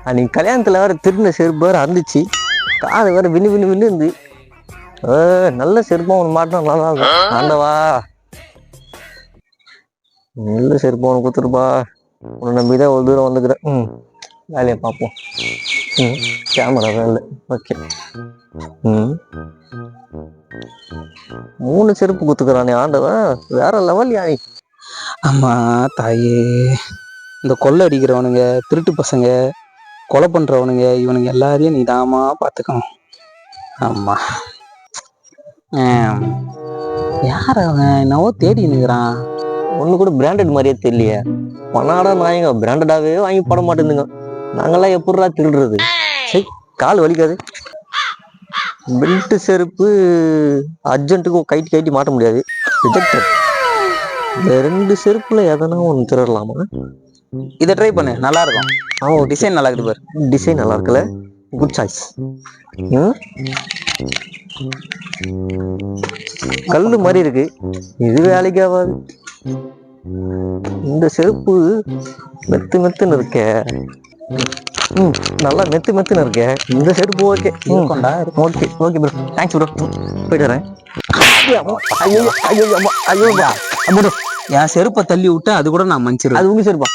அன்னைக்கு கல்யாணத்துல வேற திருடின செருப்பு வேற இருந்துச்சு. காது வேற வின்னு இருந்து. நல்ல செருப்பா ஒன்று மாட்டினா நல்லா இருக்கும். ஆண்டவா, நல்ல செருப்பா ஒன்று கொடுத்துருப்பா. உன்னை நம்பிதான் ஒரு தூரம் வந்துக்கிறேன். வேலையை பார்ப்போம். கேமரா தான் இல்லை. ஓகே. 3 செருப்பு குத்துக்கிறானே ஆண்டவன், வேற லெவல் யானி. ஆமா தாயே, இந்த கொள்ளை அடிக்கிறவனுங்க, திருட்டு பசங்க, கொலை பண்றவனுங்க, இவனுங்க எல்லாரையும் நீ தாமா பாத்துக்கணும். ஆமா. யார் அவன் என்னவோ தேடி நிற்கிறான். ஒண்ணு கூட பிராண்டட் மாதிரியே தெரியலையே. பணாடா நாயங்க பிராண்டடாவே வாங்கி போட மாட்டேங்குங்க. நாங்கெல்லாம் எப்படா திருடுறது? சரி, கால் வலிக்காது. பெல்ட் செருப்பு அர்ஜென்ட்டுக்கு கைட்டி மாட்ட முடியாது. ரிஜெக்டட். இந்த 2 செருப்புல எதனா ஒன்று திருடலாமா? இதை ட்ரை பண்ணு, நல்லா இருக்கும். டிசைன் நல்லா இருக்குது பாரு. டிசைன் நல்லா இருக்குல்ல? Good choice. கல்லு மாதிரி இருக்கு. இது வேலைக்கு ஆகாது. இந்த செருப்பு மெத்துன்னு இருக்க. நல்லா மெத்துன்னு இருக்க. இந்த செருப்பு okay. Okay bro, thanks bro. போயிட்டு வரேன். என் செருப்பை தள்ளி விட்டு அது கூட நான் மன்னிச்சிருவேன். அது உங்க செருப்பா?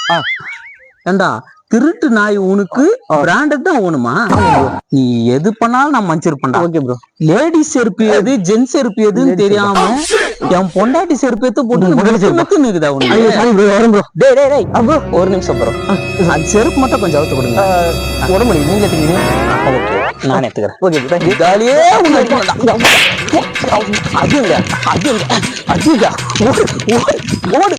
ஏண்டா திருட்டு நாய் உனக்கு பிராண்டட் தான் ஓணுமா? நீ எது பண்ணாலும் நான் மன்னிச்சிருப்பேன்டா. Okay bro. லேடிஸ் செருப்பு எது, ஜென்ஸ் செருப்பு எதுன்னு தெரியாம என் பொண்டாட்டி செருப்பு எடுத்து போட்டு நிக்குதா உனக்கு? டேய் ஒரு நிமிஷம் ப்ரோ, அது செருப்பு மட்டும் கொஞ்சம் அவுத்து கொடுங்க. உடம்பு நீங்க எடுத்துக்கிறீங்க? ஓகே, நான் எடுத்துக்கிறேன். ஓகே, இதாலேயே அதுங்க ஓடு